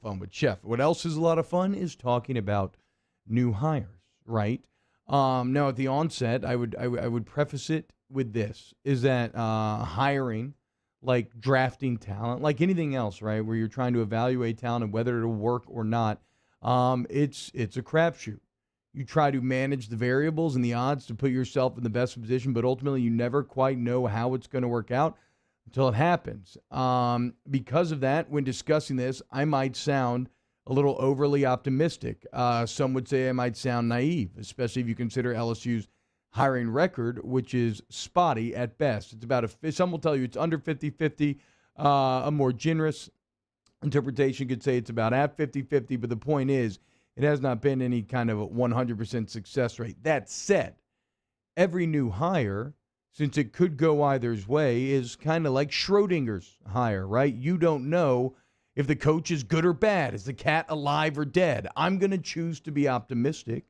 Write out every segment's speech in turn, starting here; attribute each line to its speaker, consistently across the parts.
Speaker 1: fun with Chef. What else is a lot of fun is talking about new hires, right? Now, at the onset, I would preface it with this, is that hiring, like drafting talent, like anything else, right, where you're trying to evaluate talent and whether it'll work or not, it's a crapshoot. You try to manage the variables and the odds to put yourself in the best position, but ultimately you never quite know how it's going to work out until it happens. Because of that, when discussing this, I might sound a little overly optimistic. Some would say I might sound naive, especially if you consider LSU's hiring record, which is spotty at best. It's about some will tell you it's under 50-50. A more generous interpretation could say it's about at 50-50, but the point is it has not been any kind of 100% success rate. That said, every new hire, since it could go either way, is kind of like Schrodinger's hire, right? You don't know if the coach is good or bad. Is the cat alive or dead? I'm going to choose to be optimistic.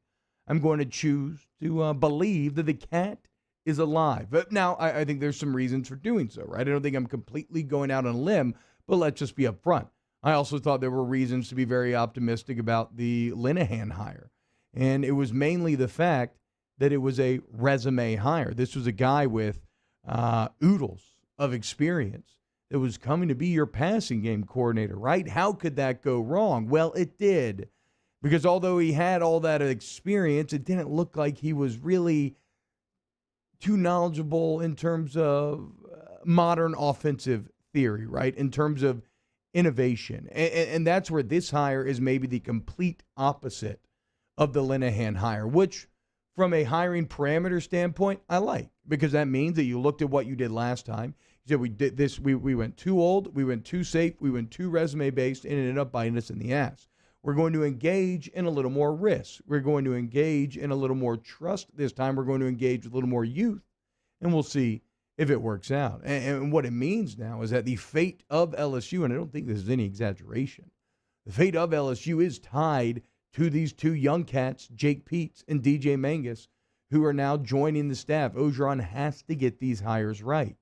Speaker 1: I'm going to choose to believe that the cat is alive. But now, I think there's some reasons for doing so, right? I don't think I'm completely going out on a limb, but let's just be upfront. I also thought there were reasons to be very optimistic about the Linehan hire. And it was mainly the fact that it was a resume hire. This was a guy with oodles of experience that was coming to be your passing game coordinator, right? How could that go wrong? Well, it did. Because although he had all that experience, it didn't look like he was really too knowledgeable in terms of modern offensive theory, right? In terms of innovation. And that's where this hire is maybe the complete opposite of the Linehan hire, which from a hiring parameter standpoint, I like, because that means that you looked at what you did last time. You said we did this, we went too old, we went too safe, we went too resume-based, and it ended up biting us in the ass. We're going to engage in a little more risk. We're going to engage in a little more trust this time. We're going to engage with a little more youth, and we'll see if it works out. And what it means now is that the fate of LSU, and I don't think this is any exaggeration, the fate of LSU is tied to these two young cats, Jake Peetz and DJ Mangus, who are now joining the staff. Orgeron has to get these hires right.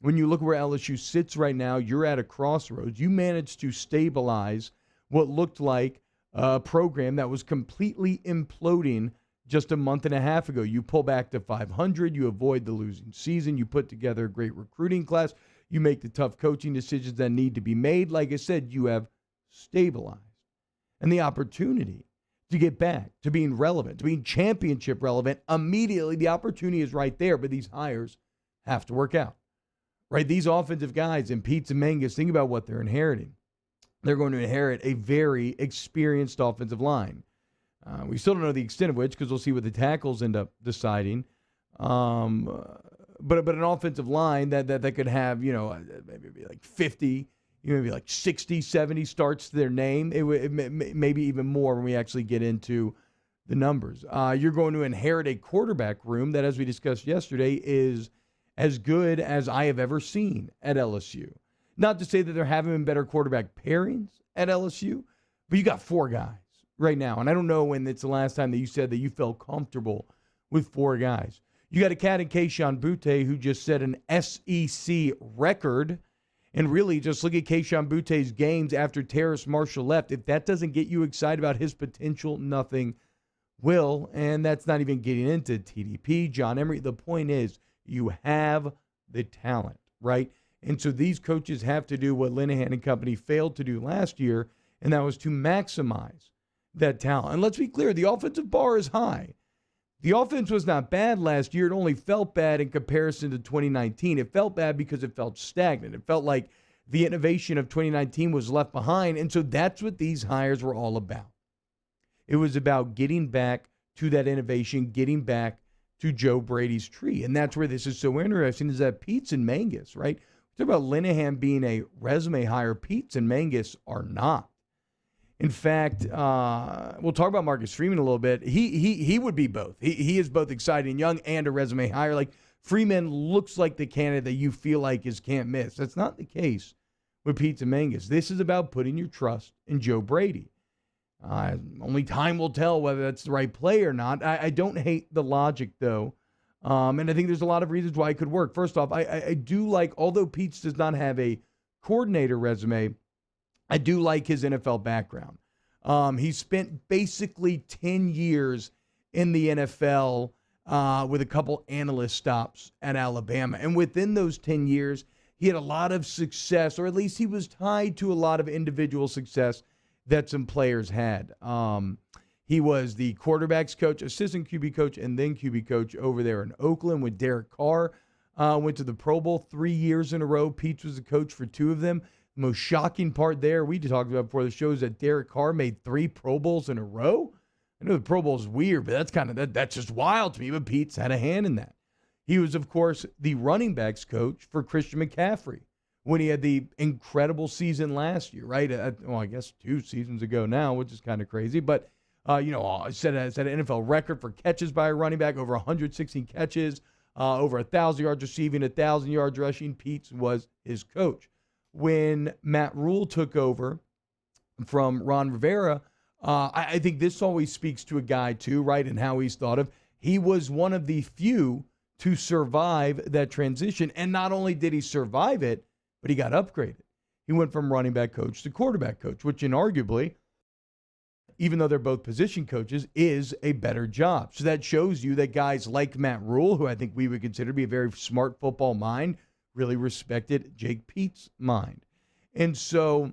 Speaker 1: When you look where LSU sits right now, you're at a crossroads. You managed to stabilize what looked like a program that was completely imploding just a month and a half ago. You pull back to 500. You avoid the losing season. You put together a great recruiting class. You make the tough coaching decisions that need to be made. Like I said, you have stabilized. And the opportunity to get back to being relevant, to being championship relevant, immediately the opportunity is right there, but these hires have to work out. Right? These offensive guys in Peetz and Mangus, think about what they're inheriting. They're going to inherit a very experienced offensive line. We still don't know the extent of which, because we'll see what the tackles end up deciding. But an offensive line that could have, maybe like 50, maybe like 60, 70 starts to their name. It maybe even more when we actually get into the numbers. You're going to inherit a quarterback room that, as we discussed yesterday, is as good as I have ever seen at LSU. Not to say that there haven't been better quarterback pairings at LSU, but you got four guys right now. And I don't know when it's the last time that you said that you felt comfortable with four guys. You got a cat in Kayshon Boutte who just set an SEC record. And really, just look at Kayshon Boutte's games after Terrace Marshall left. If that doesn't get you excited about his potential, nothing will. And that's not even getting into TDP, John Emery. The point is, you have the talent, right? And so these coaches have to do what Linehan and company failed to do last year, and that was to maximize that talent. And let's be clear, the offensive bar is high. The offense was not bad last year. It only felt bad in comparison to 2019. It felt bad because it felt stagnant. It felt like the innovation of 2019 was left behind. And so that's what these hires were all about. It was about getting back to that innovation, getting back to Joe Brady's tree. And that's where this is so interesting, is that Peetz and Mangus, right? We talk about Linehan being a resume hire. Peetz and Mangus are not. In fact, we'll talk about Marcus Freeman a little bit. He would be both. He is both exciting, young, and a resume hire. Like, Freeman looks like the candidate that you feel like is can't miss. That's not the case with Peetz and Mangus. This is about putting your trust in Joe Brady. Only time will tell whether that's the right play or not. I don't hate the logic, though. And I think there's a lot of reasons why it could work. First off, I do like, although Peetz does not have a coordinator resume, I do like his NFL background. He spent basically 10 years in the NFL with a couple analyst stops at Alabama. And within those 10 years, he had a lot of success, or at least he was tied to a lot of individual success that some players had. He was the quarterback's coach, assistant QB coach, and then QB coach over there in Oakland with Derek Carr. Went to the Pro Bowl 3 years in a row. Peetz was the coach for 2 of them. The most shocking part there, we talked about before the show, is that Derek Carr made 3 Pro Bowls in a row. I know the Pro Bowl is weird, but that's just wild to me. But Peetz had a hand in that. He was, of course, the running backs coach for Christian McCaffrey when he had the incredible season last year, right? I guess 2 seasons ago now, which is kind of crazy. But, set an NFL record for catches by a running back, over 116 catches, over 1,000 yards receiving, 1,000 yards rushing. Peetz was his coach. When Matt Rule took over from Ron Rivera, I think this always speaks to a guy, too, right, and how he's thought of. He was one of the few to survive that transition. And not only did he survive it, but he got upgraded. He went from running back coach to quarterback coach, which inarguably, even though they're both position coaches, is a better job. So that shows you that guys like Matt Rule, who I think we would consider to be a very smart football mind, really respected Jake Peetz's mind. And so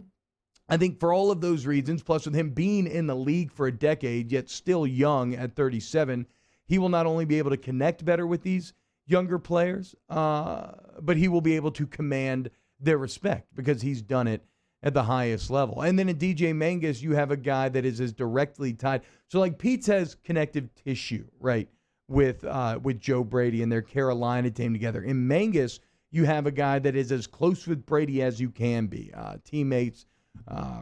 Speaker 1: I think for all of those reasons, plus with him being in the league for a decade, yet still young at 37, he will not only be able to connect better with these younger players, but he will be able to command their respect because he's done it at the highest level. And then in DJ Mangus, you have a guy that is as directly tied. So like Peetz has connective tissue, right, with Joe Brady and their Carolina team together. In Mangus, you have a guy that is as close with Brady as you can be. Teammates,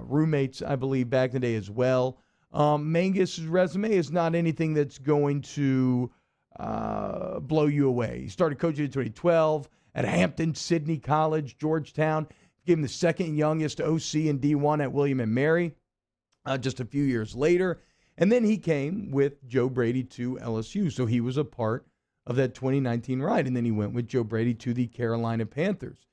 Speaker 1: roommates, I believe, back in the day as well. Mangus' resume is not anything that's going to blow you away. He started coaching in 2012 at Hampton, Sydney College, Georgetown. Gave him the second youngest OC in D1 at William & Mary just a few years later. And then he came with Joe Brady to LSU. So he was a part of that 2019 ride. And then he went with Joe Brady to the Carolina Panthers.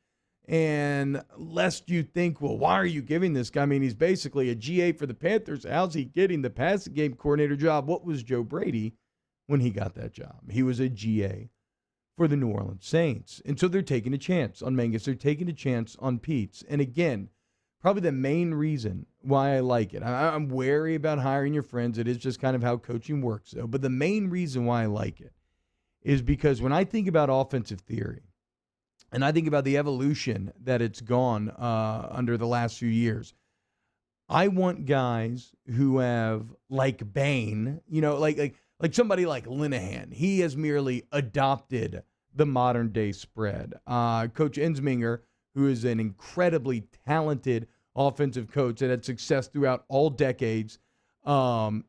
Speaker 1: And lest you think, well, why are you giving this guy? I mean, he's basically a GA for the Panthers. How's he getting the passing game coordinator job? What was Joe Brady when he got that job? He was a GA for the New Orleans Saints. And so they're taking a chance on Mangus. They're taking a chance on Peetz. And again, probably the main reason why I like it. I'm wary about hiring your friends. It is just kind of how coaching works, though. But the main reason why I like it is because when I think about offensive theory, and I think about the evolution that it's gone under the last few years, I want guys who have, like Bain, like somebody like Linehan. He has merely adopted the modern day spread. Coach Ensminger, who is an incredibly talented offensive coach that had success throughout all decades,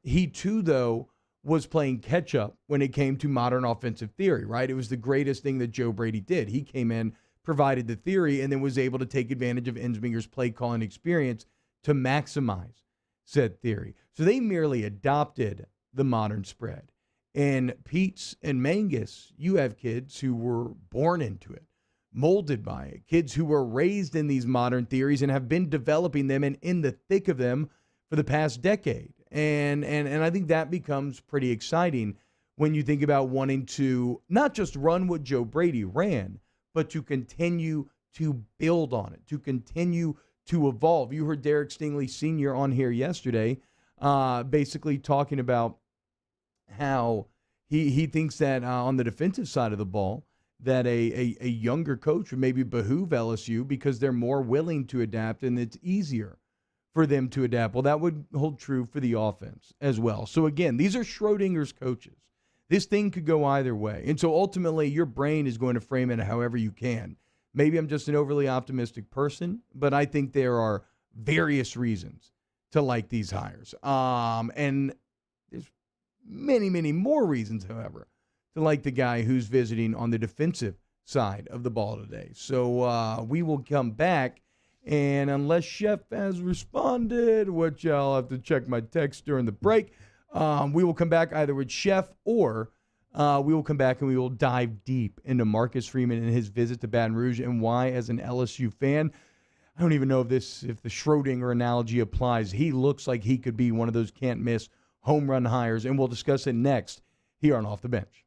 Speaker 1: he too, though, was playing catch up when it came to modern offensive theory, right? It was the greatest thing that Joe Brady did. He came in, provided the theory, and then was able to take advantage of Ensminger's play calling experience to maximize said theory. So they merely adopted the modern spread. And Peetz and Mangus, you have kids who were born into it, molded by it, kids who were raised in these modern theories and have been developing them and in the thick of them for the past decade. And I think that becomes pretty exciting when you think about wanting to not just run what Joe Brady ran, but to continue to build on it, to continue to evolve. You heard Derek Stingley Sr. on here yesterday basically talking about how he thinks that on the defensive side of the ball, that a younger coach would maybe behoove LSU because they're more willing to adapt and it's easier for them to adapt. Well, that would hold true for the offense as well. So again, these are Schrodinger's coaches. This thing could go either way. And so ultimately, your brain is going to frame it however you can. Maybe I'm just an overly optimistic person, but I think there are various reasons to like these hires. And there's many, many more reasons, however, to like the guy who's visiting on the defensive side of the ball today. So we will come back. And unless Chef has responded, which I'll have to check my text during the break, we will come back either with Chef or we will come back and we will dive deep into Marcus Freeman and his visit to Baton Rouge and why, as an LSU fan, I don't even know if the Schrodinger analogy applies. He looks like he could be one of those can't miss home run hires, and we'll discuss it next here on Off the Bench.